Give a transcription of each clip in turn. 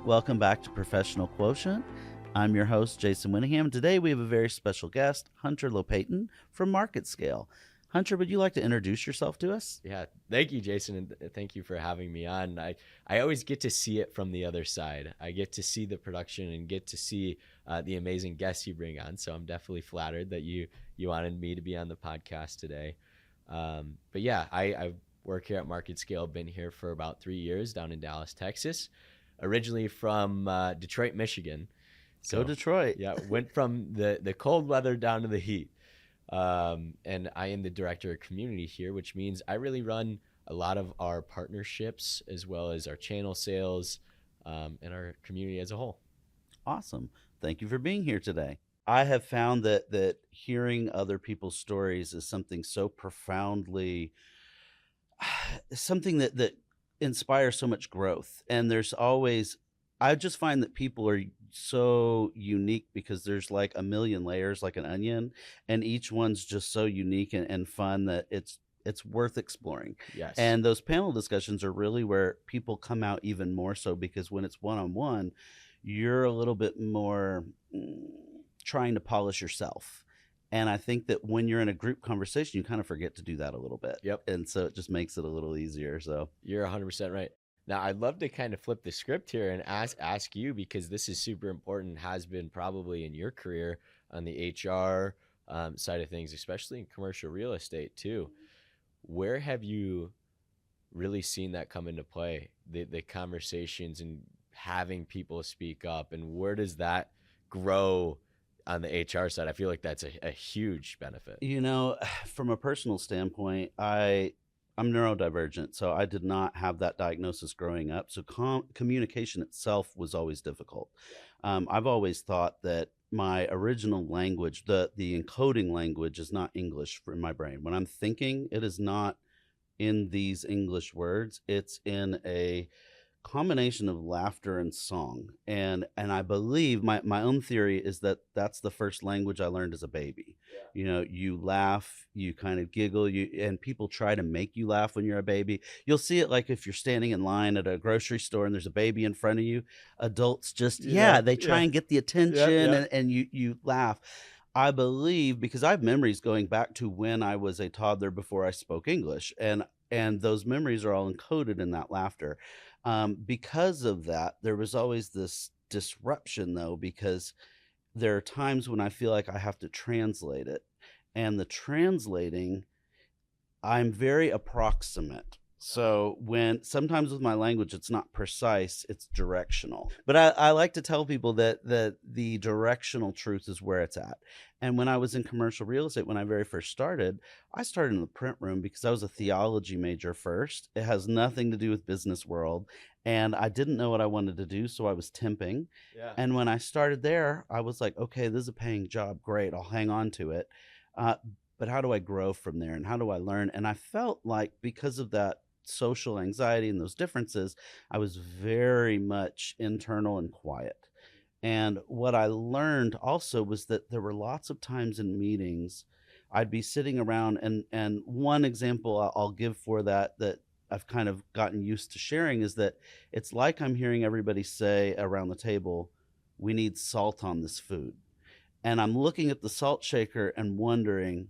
Welcome back to Professional Quotient. I'm your host, Jason Winningham. Today we have a very special guest, Hunter Lopayton from Market Scale. Hunter, would you like to introduce yourself to us? Yeah, thank you, Jason, and thank you for having me on. I always get to see it from the other side. I get to see the production and get to see the amazing guests you bring on. So I'm definitely flattered that you wanted me to be on the podcast today. But yeah, I work here at Market Scale. Been here for about 3 years down in Dallas, Texas. Originally from Detroit, Michigan. Go Detroit. Yeah, went from the cold weather down to the heat. And I am the director of community here, which means I really run a lot of our partnerships as well as our channel sales and our community as a whole. Awesome. Thank you for being here today. I have found that hearing other people's stories is something so profoundly, something that inspires so much growth. And there's always, I just find that people are so unique because there's like a million layers, like an onion, and each one's just so unique and fun that it's worth exploring. Yes. And those panel discussions are really where people come out even more so, because when it's one-on-one, you're a little bit more trying to polish yourself. And I think that when you're in a group conversation, you kind of forget to do that a little bit. Yep. And so it just makes it a little easier. So You're 100% right. Now, I'd love to kind of flip the script here and ask you, because this is super important, has been probably in your career on the HR side of things, especially in commercial real estate too. Where have you really seen that come into play, the conversations and having people speak up, and where does that grow on the HR side? I feel like that's a huge benefit. You know, from a personal standpoint, I'm neurodivergent, so I did not have that diagnosis growing up. So communication itself was always difficult. I've always thought that my original language, the encoding language, is not English in my brain. When I'm thinking, it is not in these English words. It's in a combination of laughter and song. And I believe my own theory is that that's the first language I learned as a baby. Yeah. You know, you laugh, you kind of giggle, and people try to make you laugh when you're a baby. You'll see it like if you're standing in line at a grocery store and there's a baby in front of you. Adults just they try and get the attention, and you laugh. I believe, because I have memories going back to when I was a toddler before I spoke English, and those memories are all encoded in that laughter. Because of that, there was always this disruption, though, because there are times when I feel like I have to translate it. And the translating, I'm very approximate. So when sometimes with my language, it's not precise, it's directional. But I like to tell people that the directional truth is where it's at. And when I was in commercial real estate, when I very first started, I started in the print room because I was a theology major first. It has nothing to do with business world. And I didn't know what I wanted to do, so I was temping. Yeah. And when I started there, I was like, okay, this is a paying job. Great, I'll hang on to it. But how do I grow from there, and how do I learn? And I felt like because of that social anxiety and those differences, I was very much internal and quiet. And what I learned also was that there were lots of times in meetings I'd be sitting around, and one example I'll give for that I've kind of gotten used to sharing is that it's like I'm hearing everybody say around the table, we need salt on this food. And I'm looking at the salt shaker and wondering,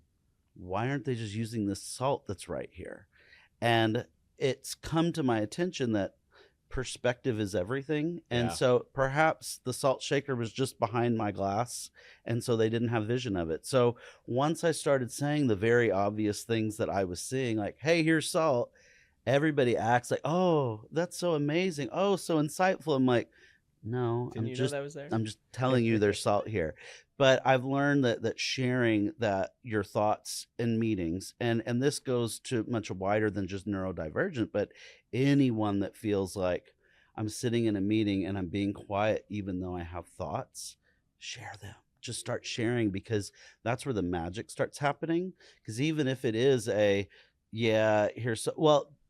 why aren't they just using this salt that's right here? And it's come to my attention that perspective is everything. And so perhaps the salt shaker was just behind my glass, and so they didn't have vision of it. So once I started saying the very obvious things that I was seeing, like, hey, here's salt, everybody acts like, oh, that's so amazing, oh, so insightful. I'm like, no, Didn't you know that was there? I'm just telling you there's salt here. But I've learned that sharing that your thoughts in meetings, and this goes to much wider than just neurodivergent, but anyone that feels like I'm sitting in a meeting and I'm being quiet even though I have thoughts, share them. Just start sharing, because that's where the magic starts happening. Because even if it is the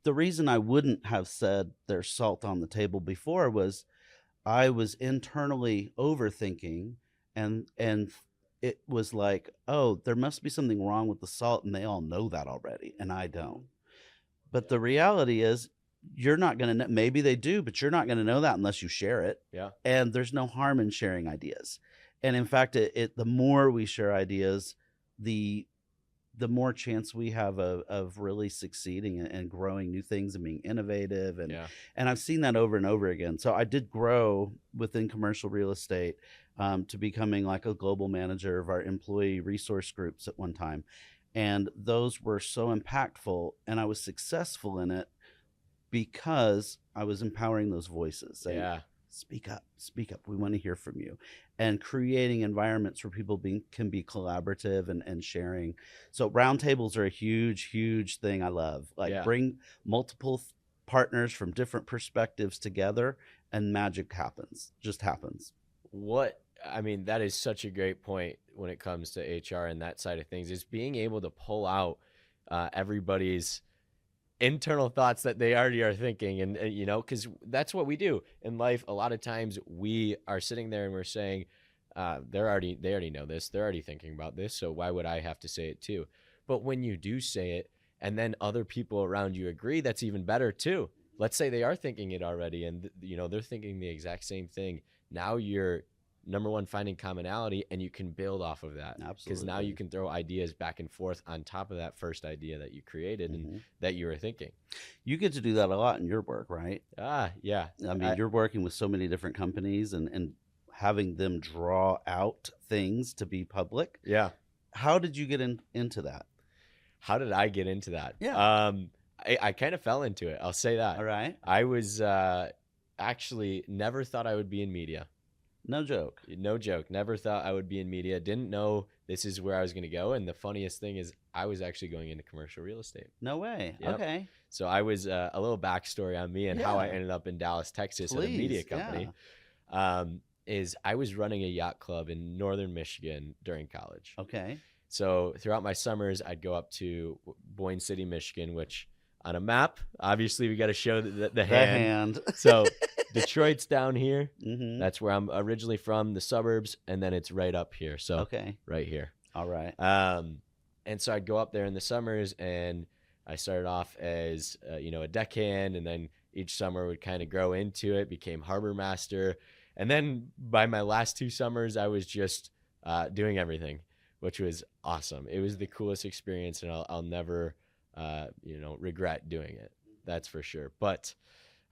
reason I wouldn't have said there's salt on the table before was I was internally overthinking, and it was like, oh, there must be something wrong with the salt, and they all know that already, and I don't. But the reality is, you're not going to know. Maybe they do, but you're not going to know that unless you share it. Yeah. And there's no harm in sharing ideas. And in fact, the more we share ideas, the the more chance we have of really succeeding and growing new things and being innovative. Yeah. And I've seen that over and over again. So I did grow within commercial real estate, to becoming like a global manager of our employee resource groups at one time. And those were so impactful, and I was successful in it because I was empowering those voices, saying, Yeah. speak up. We want to hear from you. And creating environments where people can be collaborative and sharing. So roundtables are a huge, huge thing I love. Like, Yeah. bring multiple partners from different perspectives together, and magic happens, just happens. I mean, that is such a great point when it comes to HR and that side of things, is being able to pull out everybody's internal thoughts that they already are thinking. And you know, because that's what we do in life. A lot of times we are sitting there and we're saying, they already know this. They're already thinking about this. So why would I have to say it too? But when you do say it and then other people around you agree, that's even better too. Let's say they are thinking it already and you know, they're thinking the exact same thing. Now you're, number one, finding commonality, and you can build off of that. Because now you Absolutely. can throw ideas back and forth on top of that first idea that you created and Mhm. that you were thinking. You get to do that a lot in your work, right? Yeah. I mean, you're working with so many different companies, and having them draw out things to be public. Yeah. How did you get into that? How did I get into that? Yeah. I kind of fell into it. I'll say that. All right. I was actually never thought I would be in media. No joke. No joke. Never thought I would be in media. Didn't know this is where I was going to go. And the funniest thing is, I was actually going into commercial real estate. No way. Yep. Okay. So I was a little backstory on me and how I Yeah. ended up in Dallas, Texas at a media Please. company. Yeah. Is I was running a yacht club in northern Michigan during college. Okay. So throughout my summers, I'd go up to Boyne City, Michigan, which on a map, obviously we got to show the hand. So Detroit's down here. Mm-hmm. That's where I'm originally from, the suburbs, and then it's right up here. So Okay. right here. All right. And so I'd go up there in the summers, and I started off as you know, a deckhand, and then each summer would kind of grow into it, became harbor master, and then by my last 2 summers, I was just doing everything, which was awesome. It was the coolest experience, and I'll never you know, regret doing it. That's for sure. But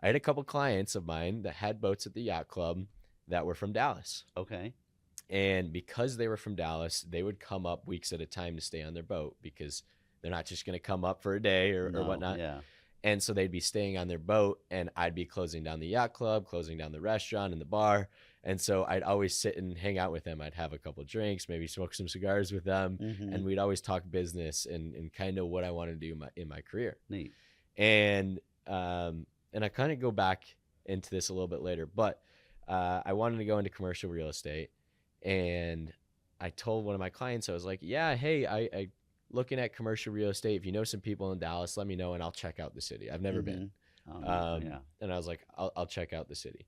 I had a couple clients of mine that had boats at the yacht club that were from Dallas. Okay. And because they were from Dallas, they would come up weeks at a time to stay on their boat, because they're not just going to come up for a day or No, whatnot. yeah. And so they'd be staying on their boat, and I'd be closing down the yacht club, closing down the restaurant and the bar. And so I'd always sit and hang out with them. I'd have a couple drinks, maybe smoke some cigars with them. Mm-hmm. And we'd always talk business and kind of what I want to do in my career. Neat. And I kind of go back into this a little bit later, but I wanted to go into commercial real estate. And I told one of my clients, I was like, yeah, hey, I looking at commercial real estate. If you know some people in Dallas, let me know, and I'll check out the city. I've never been. Oh, yeah. And I was like, I'll check out the city.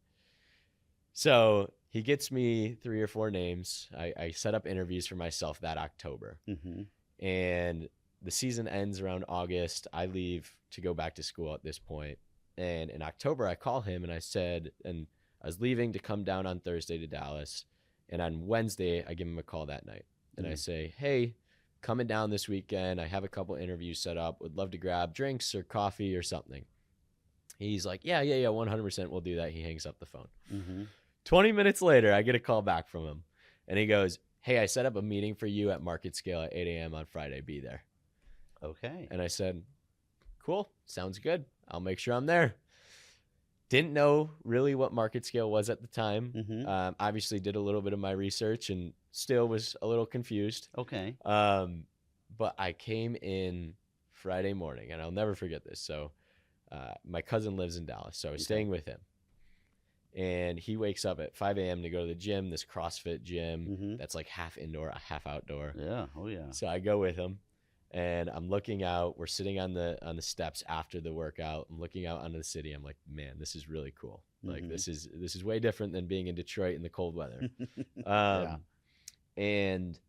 So he gets me 3 or 4 names. I set up interviews for myself that October. Mm-hmm. And the season ends around August. I leave to go back to school at this point. And in October, I call him and I said, and I was leaving to come down on Thursday to Dallas. And on Wednesday, I give him a call that night. And I say, hey, coming down this weekend. I have a couple interviews set up. Would love to grab drinks or coffee or something. He's like, yeah, 100% we'll do that. He hangs up the phone. Mm-hmm. 20 minutes later, I get a call back from him. And he goes, hey, I set up a meeting for you at Market Scale at 8 a.m. on Friday. Be there. Okay. And I said, cool. Sounds good. I'll make sure I'm there. Didn't know really what Market Scale was at the time. Mm-hmm. Obviously did a little bit of my research and still was a little confused. Okay. But I came in Friday morning, and I'll never forget this. So my cousin lives in Dallas, so I was staying with him. And he wakes up at 5 a.m. to go to the gym, this CrossFit gym Mm-hmm. that's like half indoor, half outdoor. Yeah. Oh, yeah. So I go with him, and I'm looking out. We're sitting on the steps after the workout. I'm looking out onto the city. I'm like, man, this is really cool. Like Mhm. this is way different than being in Detroit in the cold weather. Yeah. And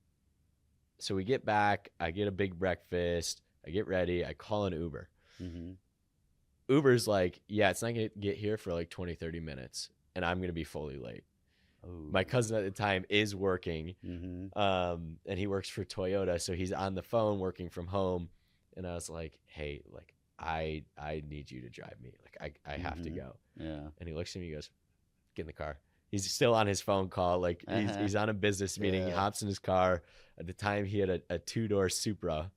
so we get back. I get a big breakfast. I get ready. I call an Uber. Mm-hmm. Uber's like, yeah, it's not going to get here for like 20, 30 minutes, and I'm going to be fully late. Oh. My cousin at the time is working, Mm-hmm. and he works for Toyota, so he's on the phone working from home. And I was like, hey, like, I need you to drive me. Like, I have to Mm-hmm. go. Yeah. And he looks at me, he goes, get in the car. He's still on his phone call. Like, Uh-huh. he's on a business meeting. He Yeah. hops in his car. At the time, he had a two-door Supra.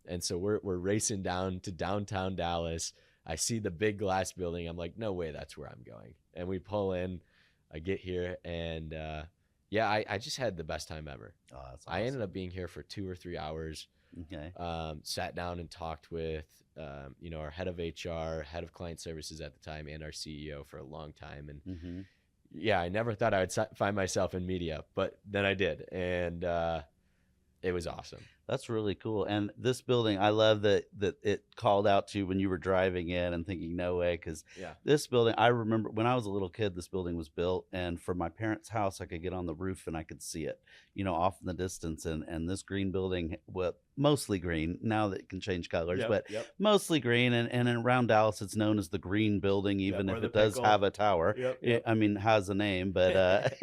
And so we're racing down to downtown Dallas. I see the big glass building. I'm like, no way, that's where I'm going. And we pull in. I get here, and yeah, I just had the best time ever. Oh, that's I ended awesome. up being here for 2 or 3 hours. Okay. Sat down and talked with our head of HR, head of client services at the time, and our CEO for a long time. And Mm-hmm. yeah, I never thought I would find myself in media, but then I did, and it was awesome. That's really cool. And this building, I love that it called out to you when you were driving in and thinking, no way, because Yeah. this building, I remember when I was a little kid, this building was built, and from my parents' house, I could get on the roof and I could see it, off in the distance. And this green building, well, mostly green. Now that it can change colors, but Yep. mostly green. And around Dallas, it's known as the Green Building, even or if the it does pickle. have a tower. Yep. I mean, has a name, but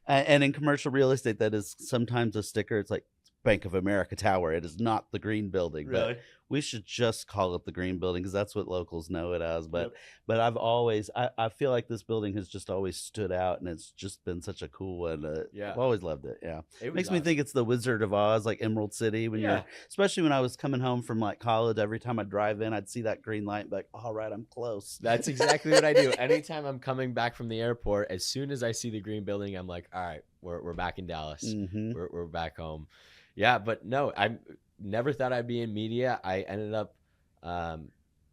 and in commercial real estate, that is sometimes a sticker. It's like Bank of America Tower. It is not the Green Building, Really? but we should just call it the Green Building because that's what locals know it as. But Yep. but I've always I feel like this building has just always stood out, and it's just been such a cool one. Yeah. I've always loved it. Yeah, It makes was me awesome. think it's the Wizard of Oz, like Emerald City. When Yeah. you're, especially when I was coming home from like college, every time I'd drive in, I'd see that green light, and be like, all right, I'm close. That's exactly what I do. Anytime I'm coming back from the airport, as soon as I see the green building, I'm like, all right, we're back in Dallas. Mm-hmm. We're back home. Yeah, but no, I never thought I'd be in media. I ended up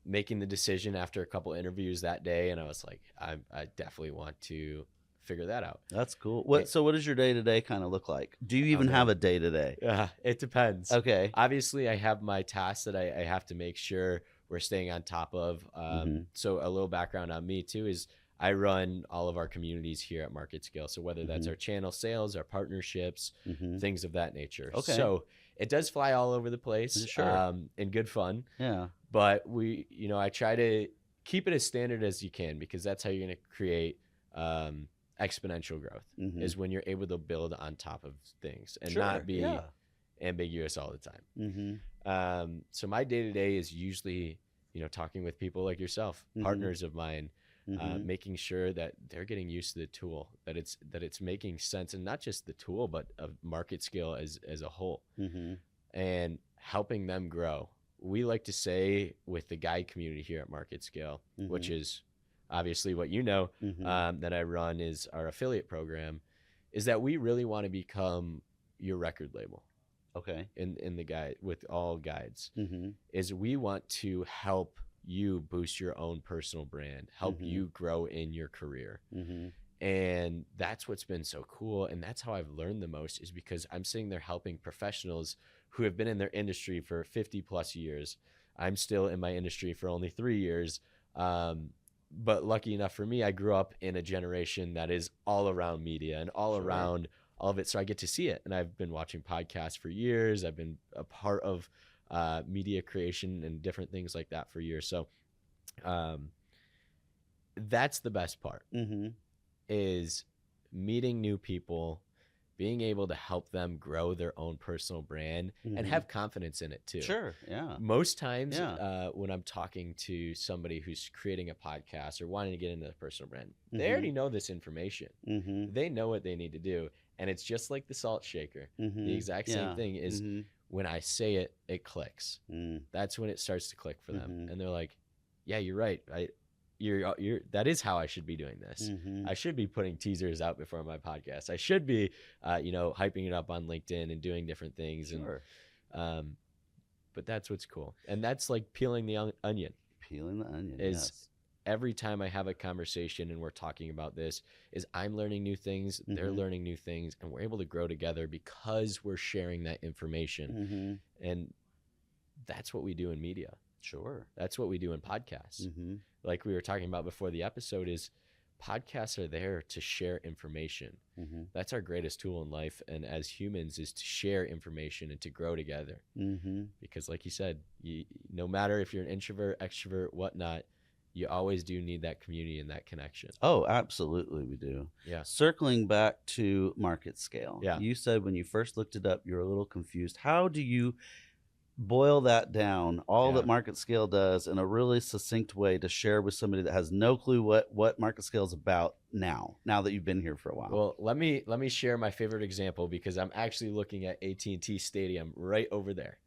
making the decision after a couple interviews that day, and I was like, I definitely want to figure that out. That's cool. So what does your day to day kind of look like? Do you even man. have a day to day? Yeah, it depends. Okay. Obviously, I have my tasks that I have to make sure we're staying on top of. So a little background on me too is I run all of our communities here at Market Scale. So whether that's our channel sales, our partnerships, Mm-hmm. things of that nature. Okay. So it does fly all over the place, Sure. in good fun. Yeah. But I try to keep it as standard as you can, because that's how you're going to create exponential growth, Mhm. is when you're able to build on top of things and Sure, not be yeah. ambiguous all the time. Mm-hmm. So my day to day is usually, talking with people like yourself, Mhm. partners of mine, Mm-hmm. making sure that they're getting used to the tool, that it's making sense, and not just the tool, but of Market Scale as a whole, Mm-hmm. and helping them grow. We like to say with the guide community here at Market Scale, which is obviously what Mm-hmm. that I run, is our affiliate program, is that we really want to become your record label Okay. in the guide with all guides. Mm-hmm. Is we want to help you boost your own personal brand, help you grow in your career. Mm-hmm. And that's what's been so cool. And that's how I've learned the most, is because I'm sitting there helping professionals who have been in their industry for 50 plus years. I'm still in my industry for only 3 years. But lucky enough for me, I grew up in a generation that is all around media and all around all of it. So I get to see it. And I've been watching podcasts for years. I've been a part of media creation and different things like that for years. So that's the best part, Mm-hmm. is meeting new people, being able to help them grow their own personal brand and have confidence in it too. Sure. Yeah. Most times Yeah. when I'm talking to somebody who's creating a podcast or wanting to get into the personal brand, they already know this information. Mm-hmm. They know what they need to do. And it's just like the salt shaker. Mm-hmm. The exact same thing is when I say it, it clicks. That's when it starts to click for them. And they're like, yeah, you're right. That is how I should be doing this. Mm-hmm. I should be putting teasers out before my podcast. I should be, hyping it up on LinkedIn and doing different things. Sure. And, but that's what's cool. And that's like peeling the onion. Peeling the onion. Is Yes. Every time I have a conversation and we're talking about this, is I'm learning new things, they're learning new things, and we're able to grow together because we're sharing that information. And that's what we do in media. Sure. That's what we do in podcasts. Mm-hmm. Like we were talking about before the episode, is podcasts are there to share information. Mhm. That's our greatest tool in life, and as humans, is to share information and to grow together. Mhm. Because like you said, no matter if you're an introvert, extrovert, whatnot, you always do need that community and that connection. Oh, absolutely, we do. Yeah. Circling back to market scale, Yeah. you said when you first looked it up, you were a little confused. How do you boil that down, all Yeah. that market scale does, in a really succinct way to share with somebody that has no clue what market scale is about now that you've been here for a while? Well, let me share my favorite example, because I'm actually looking at AT&T Stadium right over there.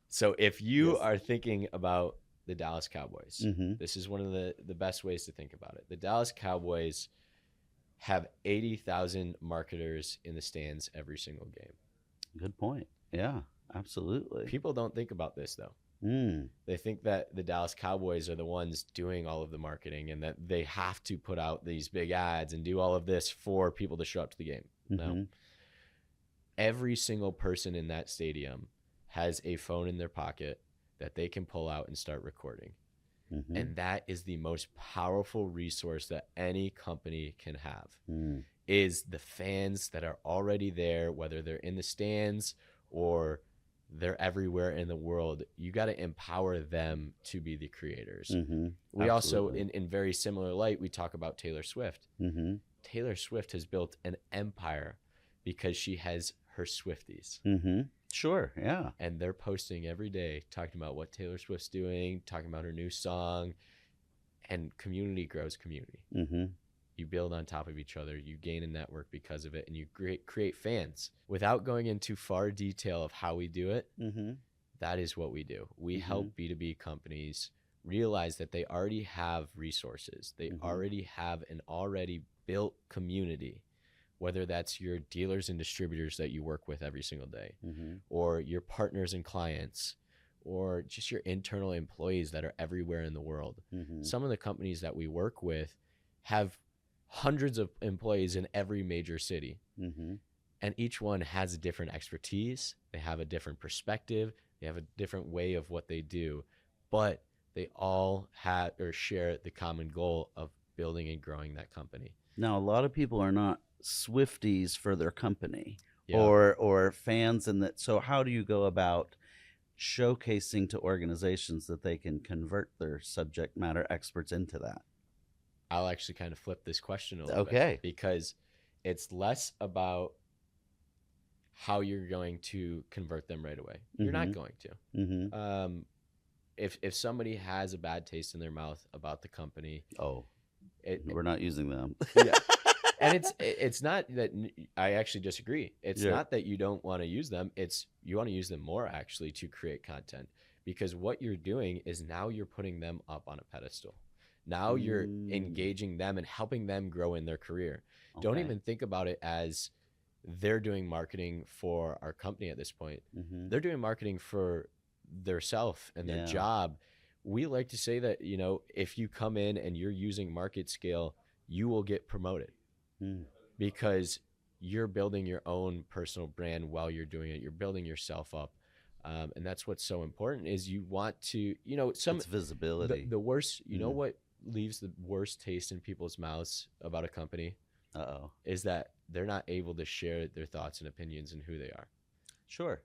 So if you Yes. are thinking about the Dallas Cowboys, Mhm. this is one of the best ways to think about it. The Dallas Cowboys have 80,000 marketers in the stands every single game. Good point. Yeah, absolutely. People don't think about this though. Mm. They think that the Dallas Cowboys are the ones doing all of the marketing and that they have to put out these big ads and do all of this for people to show up to the game. No. Mhm. Every single person in that stadium has a phone in their pocket that they can pull out and start recording. Mhm. And that is the most powerful resource that any company can have, Mm. is the fans that are already there, whether they're in the stands or they're everywhere in the world. You got to empower them to be the creators. Mhm. We also, Absolutely. in very similar light, we talk about Taylor Swift. Mhm. Taylor Swift has built an empire because she has her Swifties. Mhm. Sure. Yeah. And they're posting every day talking about what Taylor Swift's doing, talking about her new song, and community grows community. Mhm. You build on top of each other, you gain a network because of it, and you create fans. Without going into far detail of how we do it, Mhm. that is what we do. We Mhm. help B2B companies realize that they already have resources. They Mhm. already have an already built community, whether that's your dealers and distributors that you work with every single day, Mhm. or your partners and clients, or just your internal employees that are everywhere in the world. Mhm. Some of the companies that we work with have hundreds of employees in every major city, Mhm. and each one has a different expertise. They have a different perspective. They have a different way of what they do, but they all have or share the common goal of building and growing that company. Now, a lot of people are not Swifties for their company Yeah. or fans in that. So how do you go about showcasing to organizations that they can convert their subject matter experts into that? I'll actually kind of flip this question a little Okay. bit, because it's less about how you're going to convert them right away. You're not Mhm. going to. Mhm. If somebody has a bad taste in their mouth about the company, Oh, it we're not using them. yeah. And it's not that I actually disagree. It's Yeah. not that you don't want to use them. It's you want to use them more actually to create content, because what you're doing is now you're putting them up on a pedestal. Now you're Mm. engaging them and helping them grow in their career. Don't Okay. even think about it as they're doing marketing for our company at this point. Mhm. They're doing marketing for their self and their Yeah. job. We like to say that, if you come in and you're using market scale, you will get promoted, Mm. because you're building your own personal brand while you're doing it. You're building yourself up. And that's what's so important, is you want to, It's visibility. the worst, Mm. what leaves the worst taste in people's mouths about a company Uh-oh. is that they're not able to share their thoughts and opinions and who they are. Sure.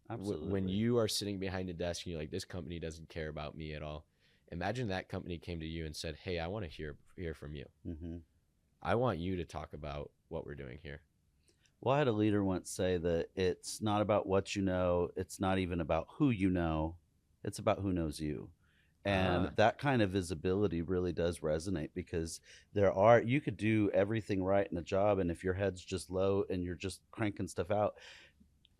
Absolutely. When you are sitting behind a desk and you're like, this company doesn't care about me at all. Imagine that company came to you and said, hey, I want to hear from you. Mhm. I want you to talk about what we're doing here. Well, I had a leader once say that it's not about what you know, it's not even about who you know, it's about who knows you. And Ah. that kind of visibility really does resonate, because you could do everything right in a job, and if your head's just low and you're just cranking stuff out,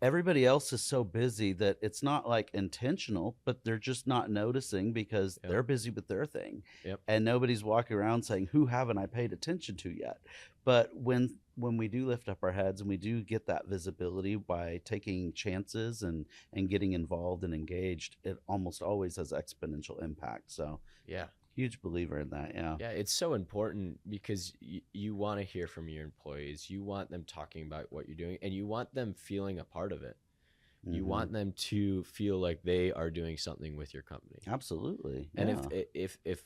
everybody else is so busy that it's not like intentional, but they're just not noticing because Yep. they're busy with their thing. Yep. And nobody's walking around saying, who haven't I paid attention to yet? But when we do lift up our heads and we do get that visibility by taking chances and getting involved and engaged, it almost always has exponential impact. So Yeah. huge believer in that. Yeah. Yeah, it's so important, because you want to hear from your employees. You want them talking about what you're doing, and you want them feeling a part of it. You Mhm. want them to feel like they are doing something with your company. Absolutely. And Yeah. if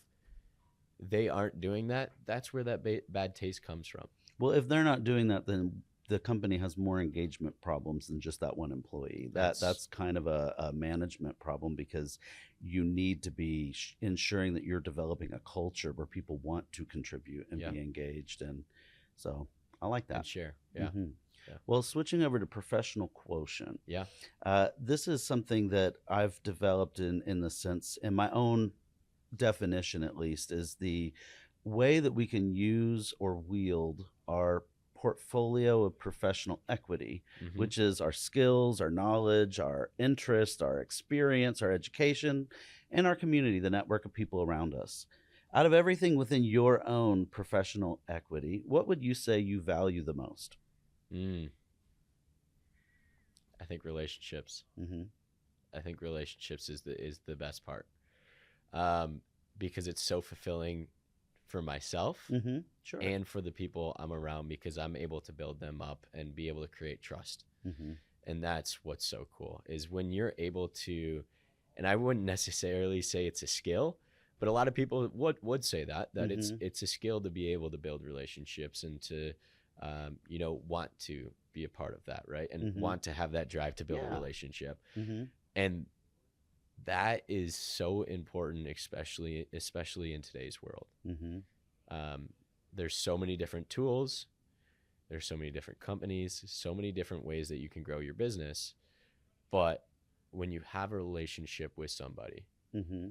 they aren't doing that, that's where that bad taste comes from. Well, if they're not doing that, then the company has more engagement problems than just that one employee. That's That's kind of a management problem, because you need to be ensuring that you're developing a culture where people want to contribute and yeah, be engaged. And so I like and that. share. Yeah, hmm yeah, Well, switching over to professional quotient, yeah. this is something that I've developed in the sense, in my own definition at least, is the way that we can use or wield our portfolio of professional equity, Mm-hmm. which is our skills, our knowledge, our interest, our experience, our education, and our community, the network of people around us. Out of everything within your own professional equity, what would you say you value the most? Mm, I think relationships. Mm-hmm. I think relationships is the best part, um, because it's so fulfilling for myself Mm-hmm. Sure. and for the people I'm around, because I'm able to build them up and be able to create trust. Mm-hmm. And that's what's so cool, is when you're able to, and I wouldn't necessarily say it's a skill, but a lot of people would say that Mm-hmm. it's a skill to be able to build relationships and to want to be a part of that, right, and Mm-hmm. want to have that drive to build a Yeah. relationship. Mm-hmm. And that is so important, especially in today's world. Mm-hmm. um, there's so many different tools, there's so many different companies, so many different ways that you can grow your business. But when you have a relationship with somebody, Mm-hmm.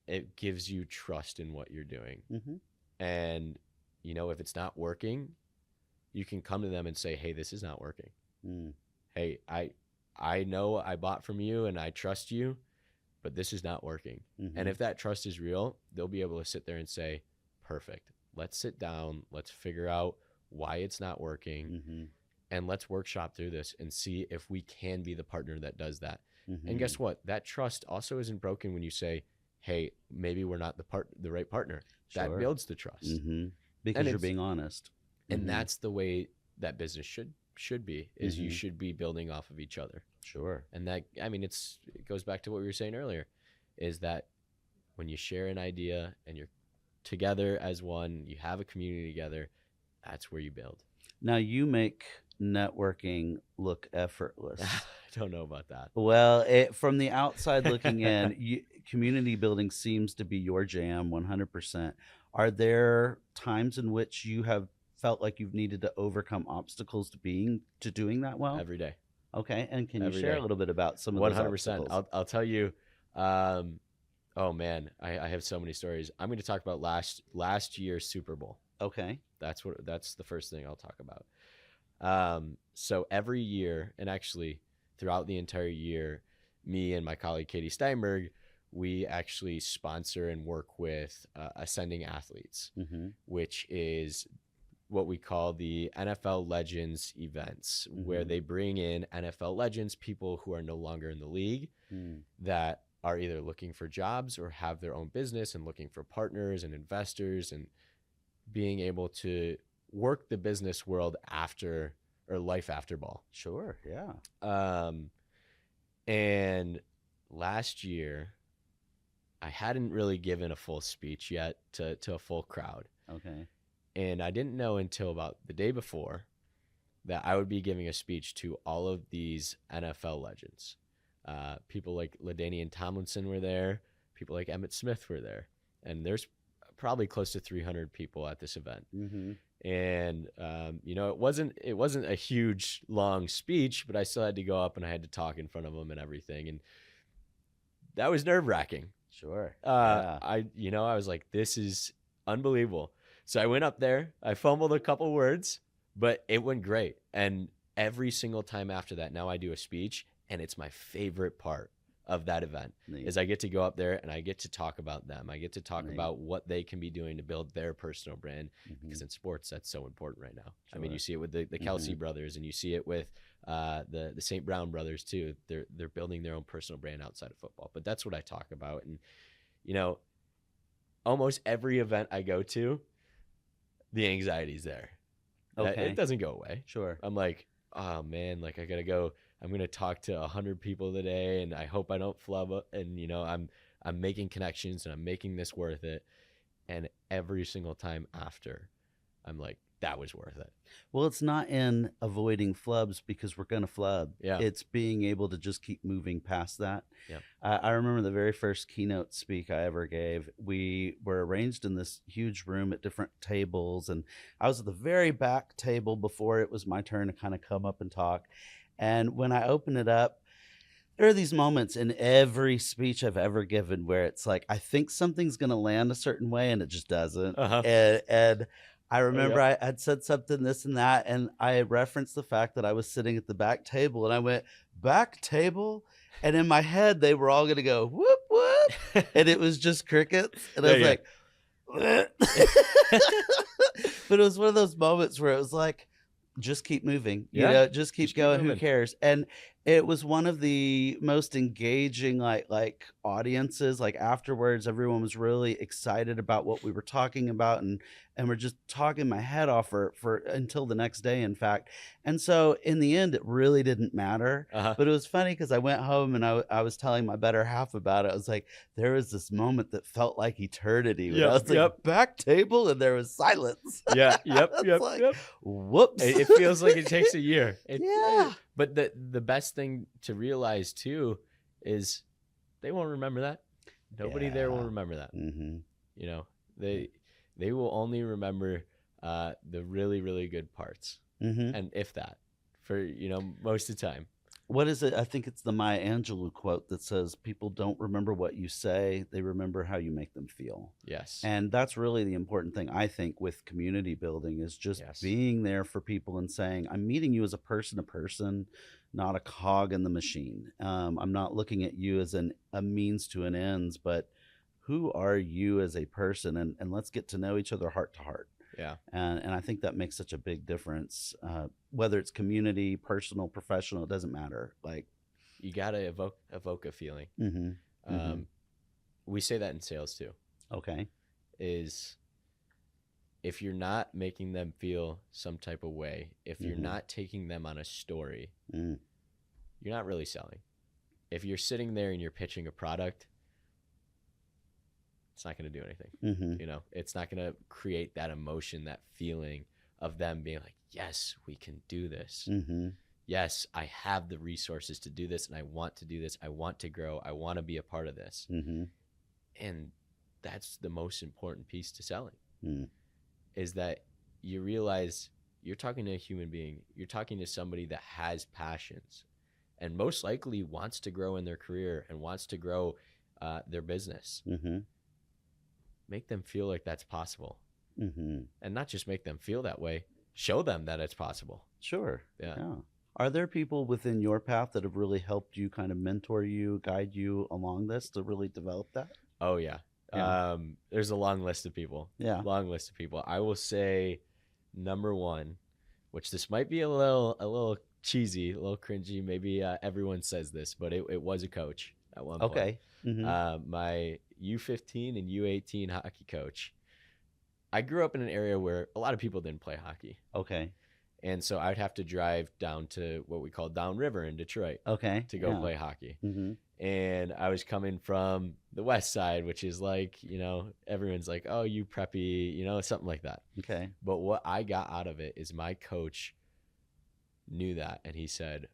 it gives you trust in what you're doing. Mm-hmm. And if it's not working, you can come to them and say, hey, this is not working. Mm-hmm. Hey, I know I bought from you and I trust you, but this is not working. Mm-hmm. And if that trust is real, they'll be able to sit there and say, perfect, let's sit down, let's figure out why it's not working, Mm-hmm. and let's workshop through this and see if we can be the partner that does that. Mm-hmm. And guess what? That trust also isn't broken when you say, hey, maybe we're not the right partner. That Sure. builds the trust. Mm-hmm. Because And you're it's being honest. and Mm-hmm. that's the way that business should be, is you Mm-hmm. should be building off of each other. Sure. And that, I mean, it goes back to what we were saying earlier, is that when you share an idea and you're together as one, you have a community together, that's where you build. Now you make networking look effortless. I don't know about that. Well, from the outside looking in, community building seems to be your jam 100%. Are there times in which you have felt like you've needed to overcome obstacles to doing that well? Every day. Okay, and can you Every share a day. little bit about some of those 100%. obstacles? I'll tell you. Oh man, I have so many stories. I'm going to talk about last year's Super Bowl. Okay. That's the first thing I'll talk about. So every year, and actually throughout the entire year, me and my colleague Katie Steinberg, we actually sponsor and work with Ascending Athletes, Mm-hmm. which is what we call the NFL Legends events, where Mhm. they bring in NFL legends, people who are no longer in the league, Mm. that are either looking for jobs or have their own business and looking for partners and investors, and being able to work the business world after, or life after ball. Sure. Yeah. And last year, I hadn't really given a full speech yet to a full crowd. Okay. And I didn't know until about the day before that I would be giving a speech to all of these NFL legends. People like LaDainian Tomlinson were there. People like Emmitt Smith were there. And there's probably close to 300 people at this event. Mm-hmm. And it wasn't a huge long speech, but I still had to go up and I had to talk in front of them and everything. And that was nerve-wracking. Sure. Yeah. I was like, this is unbelievable. So I went up there, I fumbled a couple words, but it went great. And every single time after that, now I do a speech, and it's my favorite part of that event. Neat. Is I get to go up there and I get to talk about them. I get to talk Neat. about what they can be doing to build their personal brand, Mhm. because in sports, that's so important right now. I mean, Sure. you see it with the Kelsey Mhm. brothers, and you see it with the St. Brown brothers too. They're building their own personal brand outside of football. But that's what I talk about. And almost every event I go to, the anxiety's there. Okay. It doesn't go away. Sure. I'm like, oh man, like I gotta go. I'm gonna talk to 100 people today, and I hope I don't flub. And I'm making connections, and I'm making this worth it. And every single time after, I'm like, that was worth it. Well, it's not in avoiding flubs because we're gonna flub. Yeah. It's being able to just keep moving past that. Yeah. I remember the very first keynote speak I ever gave. We were arranged in this huge room at different tables, and I was at the very back table before it was my turn to kind of come up and talk. And when I opened it up, there are these moments in every speech I've ever given where it's like I think something's gonna land a certain way and it just doesn't. Uh-huh. And I remember yep. I had said something this and that, and I referenced the fact that I was sitting at the back table, and I went, "Back table?" And in my head, they were all gonna go, "Whoop whoop," and it was just crickets, and I was like, but it was one of those moments where it was like, just keep moving, you Yeah. know, just keep Just keep going. Who moving. cares? And it was one of the most engaging like audiences. Like afterwards, everyone was really excited about what we were talking about, and we're just talking my head off for until the next day, in fact. And so in the end, it really didn't matter. Uh-huh. But it was funny because I went home and I was telling my better half about it. I was like, there was this moment that felt like eternity. When I was like, back table, and there was silence. Yeah. Yep. It's Yep. like, Yep. whoops. It feels like it takes a year. Yeah. But the best thing to realize too is they won't remember that. Nobody there will Yeah. remember that. Mm-hmm. You know, they will only remember the really, really good parts. Mm-hmm. And if that, for, you know, most of the time. What is it? I think it's the Maya Angelou quote that says, people don't remember what you say, they remember how you make them feel. Yes. And that's really the important thing, I think, with community building, is just Yes. being there for people and saying, I'm meeting you as a person to person, not a cog in the machine. I'm not looking at you as a means to an ends, but who are you as a person? And let's get to know each other heart to heart. Yeah. And I think that makes such a big difference. Whether it's community, personal, professional, it doesn't matter. Like, You got to evoke a feeling. mm-hmm. We say that in sales too. Okay. Is if you're not making them feel some type of way, if you're Mhm. not taking them on a story, Mm. you're not really selling. If you're sitting there and you're pitching a product, it's not going to do anything. Mm-hmm. You know, it's not going to create that emotion, that feeling of them being like, yes, we can do this. Mm-hmm. Yes, I have the resources to do this, and I want to do this. I want to grow. I want to be a part of this. Mm-hmm. And that's the most important piece to selling, Mm. is that you realize you're talking to a human being. You're talking to somebody that has passions and most likely wants to grow in their career and wants to grow their business. Mm-hmm. Make them feel like that's possible. Mm-hmm. And not just make them feel that way, show them that it's possible. Sure. Yeah. Are there people within your path that have really helped you, kind of mentor you, guide you along this to really develop that? Oh, yeah. Yeah. There's a long list of people. Yeah. Long list of people. I will say number one, which this might be a little cheesy, a little cringy. Maybe everyone says this, but it was a coach at one point. Okay. Mm-hmm. My U15 and U18 hockey coach. I grew up in an area where a lot of people didn't play hockey. Okay. And so I'd have to drive down to what we call Downriver in Detroit Okay. to go Yeah. play hockey. Mm-hmm. And I was coming from the west side, which is like, you know, everyone's like, oh, you preppy, you know, something like that. Okay. But what I got out of it is my coach knew that. And he said,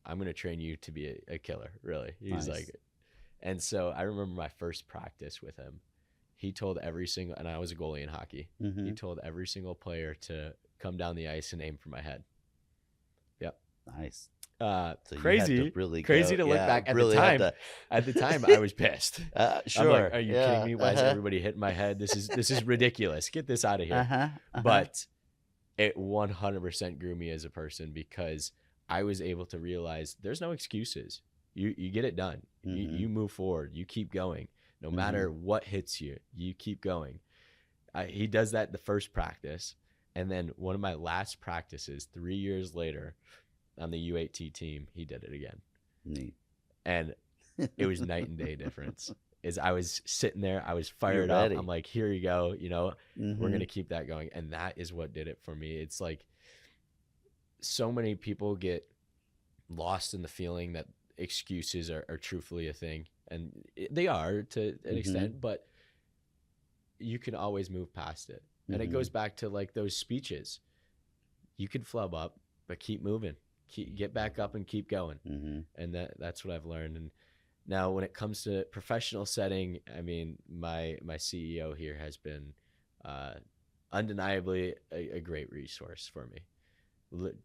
I'm going to train you to be a killer, really. He's Nice. like, and so I remember my first practice with him. He told every single, and I was a goalie in hockey. Mm-hmm. He told every single player to come down the ice and aim for my head. Yep. Nice. So you had Crazy. to really Crazy go- to look yeah, back at really the had time. to- At the time, I was pissed. Sure. I'm like, are you Yeah. kidding me? Why is Uh-huh. everybody hitting my head? This is ridiculous. Get this out of here. Uh-huh. Uh-huh. But it 100% grew me as a person because I was able to realize there's no excuses. You get it done. Mhm. You move forward. You keep going. No Mhm. matter what hits you, you keep going. He does that the first practice. And then one of my last practices, 3 years later, on the U18 team, he did it again. Neat. And it was night and day difference. Is I was sitting there, I was fired You're up. ready. I'm like, here you go. You know, we're Mhm. going to keep that going. And that is what did it for me. It's like so many people get lost in the feeling that excuses are truthfully a thing. And they are to an Mhm. extent, but you can always move past it. And it Mhm. goes back to like those speeches. You can flub up, but keep moving. Get back up and keep going. Mhm. And that's what I've learned. And now when it comes to professional setting, I mean, my CEO here has been uh, undeniably a great resource for me,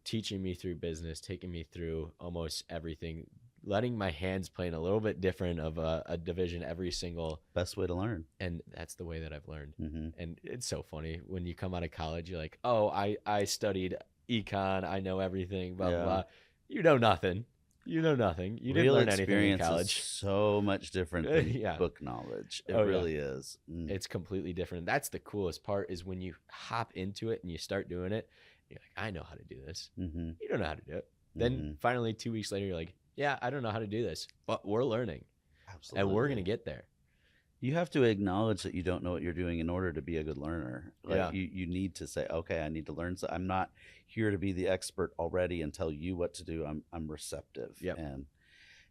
teaching me through business, taking me through almost everything, letting my hands play in a little bit different of a division every single. Best way to learn. And that's the way that I've learned. Mhm. And it's so funny when you come out of college, you're like, oh, I studied econ, I know everything, blah blah Yeah. blah. You know nothing. You know nothing. You didn't Real learn anything in experience is college. so much different than Yeah. book knowledge. It Oh, yeah. really is. Mm. It's completely different. That's the coolest part, is when you hop into it and you start doing it. You're like, I know how to do this. Mhm. You don't know how to do it. Then Mhm. finally 2 weeks later, you're like, yeah, I don't know how to do this, but we're learning Absolutely. and we're going to get there. You have to acknowledge that you don't know what you're doing in order to be a good learner. Like Yeah. you need to say, okay, I need to learn. So I'm not here to be the expert already and tell you what to do. I'm receptive. Yep. And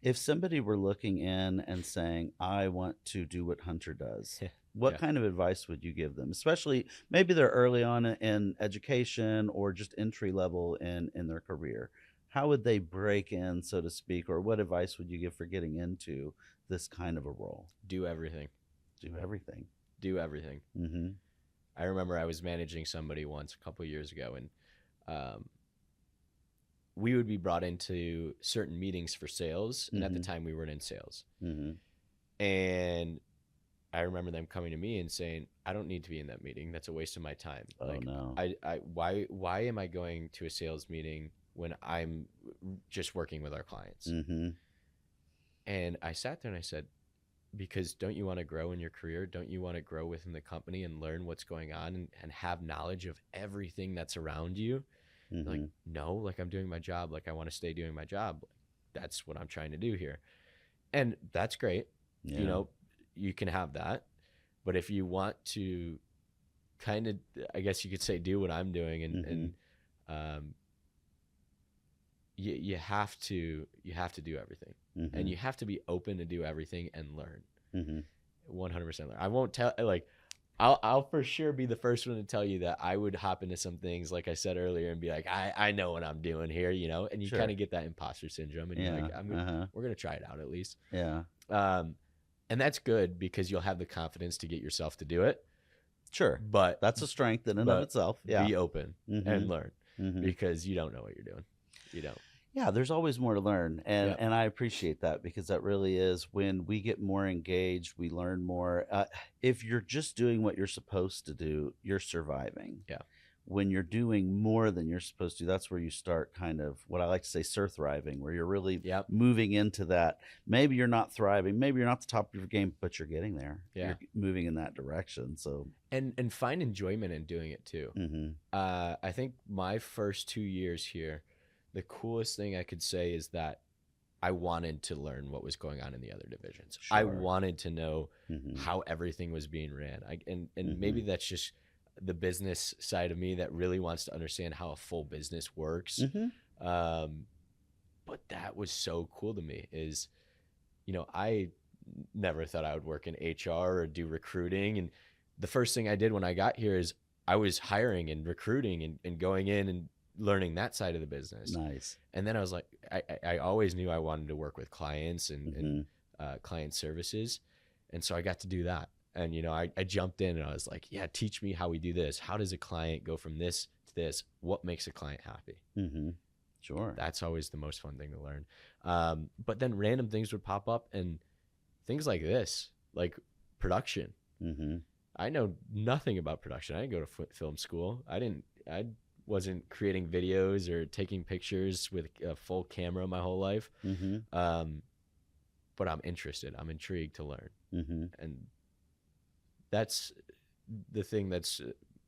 if somebody were looking in and saying, I want to do what Hunter does, what Yeah. kind of advice would you give them? Especially maybe they're early on in education or just entry level in their career. How would they break in, so to speak, or what advice would you give for getting into this kind of a role? Do everything. Do everything. Do everything. Mm-hmm. I remember I was managing somebody once a couple of years ago, and we would be brought into certain meetings for sales. And at the Mhm. time, we weren't in sales. Mm-hmm. And I remember them coming to me and saying, I don't need to be in that meeting. That's a waste of my time. Oh, Like, no. why am I going to a sales meeting when I'm just working with our clients? Mm-hmm. And I sat there and I said, because don't you want to grow in your career? Don't you want to grow within the company and learn what's going on and have knowledge of everything that's around you? Mm-hmm. Like, no, like I'm doing my job. Like I want to stay doing my job. That's what I'm trying to do here. And that's great. Yeah. You know, you can have that. But if you want to kind of, I guess you could say, do what I'm doing, and you have to do everything. Mm-hmm. And you have to be open to do everything and learn. Mm-hmm. 100% learn. I won't tell, like, I'll for sure be the first one to tell you that I would hop into some things, like I said earlier, and be like, I know what I'm doing here, you know, and you Sure. kind of get that imposter syndrome, and you're Yeah. like, we're going to try it out at least. Yeah. And that's good because you'll have the confidence to get yourself to do it. Sure. But That's a strength in and of but itself. Yeah. be open Mhm. and learn, Mhm. because you don't know what you're doing. You don't. Yeah, there's always more to learn, and Yeah. and I appreciate that, because that really is, when we get more engaged, we learn more. If you're just doing what you're supposed to do, you're surviving. Yeah. When you're doing more than you're supposed to, that's where you start kind of what I like to say, thriving, where you're really Yep. moving into that. Maybe you're not thriving, maybe you're not the top of your game, but you're getting there. Yeah. You're moving in that direction. So, And find enjoyment in doing it too. mhm. I think my first 2 years here, the coolest thing I could say is that I wanted to learn what was going on in the other divisions. I Sure. wanted to know Mhm. how everything was being ran. And Mhm. maybe that's just the business side of me that really wants to understand how a full business works. Mhm. But that was so cool to me, is, you know, I never thought I would work in HR or do recruiting. And the first thing I did when I got here is I was hiring and recruiting and going in and learning that side of the business. Nice. And then I was like, I always knew I wanted to work with clients and Mhm. client services. And so I got to do that. And, you know, I jumped in and I was like, yeah, teach me how we do this. How does a client go from this to this? What makes a client happy? Mhm. Sure. That's always the most fun thing to learn. But then random things would pop up, and things like this, like production. Mhm. I know nothing about production. I didn't go to film school. I wasn't creating videos or taking pictures with a full camera my whole life. Mhm. But I'm interested. I'm intrigued to learn. Mhm. And that's the thing that's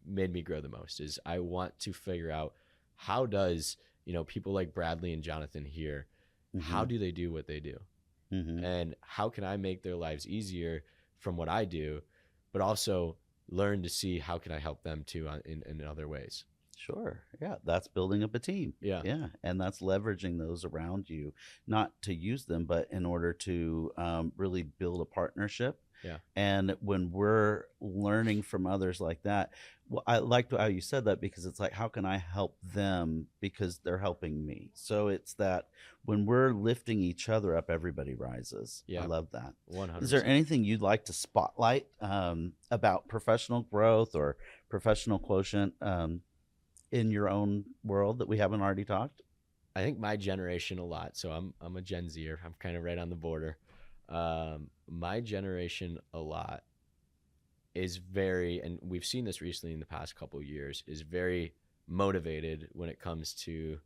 made me grow the most, is I want to figure out, how does, you know, people like Bradley and Jonathan here, how do they do what they do? Mhm. And how can I make their lives easier from what I do, but also learn to see how can I help them too in other ways. Sure. Yeah. That's building up a team. Yeah. Yeah. And that's leveraging those around you, not to use them, but in order to really build a partnership Yeah. And when we're learning from others like that, well, I liked how you said that, because it's like, how can I help them because they're helping me? So it's that when we're lifting each other up, everybody rises. I Yeah. love that. Is there 100%. anything you'd like to spotlight about professional growth or professional quotient in your own world that we haven't already talked? I think my generation a lot. So I'm a Gen Zer. I'm kind of right on the border. My generation a lot is very, and we've seen this recently in the past couple of years, is very motivated when it comes to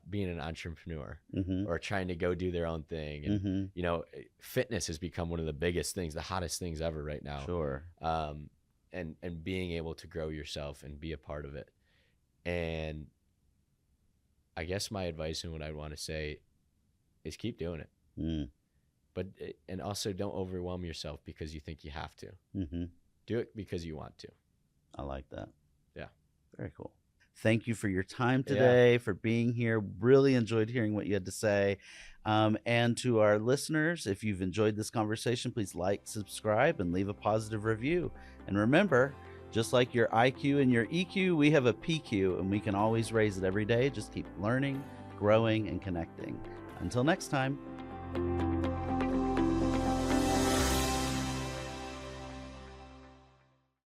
being an entrepreneur Mm-hmm. or trying to go do their own thing. And Mm-hmm. fitness has become one of the biggest things, the hottest things ever right now. Sure. And being able to grow yourself and be a part of it. And I guess my advice and what I want to say is keep doing it, Mm. but and also don't overwhelm yourself because you think you have to. Mm-hmm. Do it because you want to. I like that. Yeah. Very cool. Thank you for your time Yeah. today, for being here. Really enjoyed hearing what you had to say. And to our listeners, if you've enjoyed this conversation, please like, subscribe, and leave a positive review. And remember, just like your IQ and your EQ, we have a PQ, and we can always raise it every day. Just keep learning, growing, and connecting. Until next time.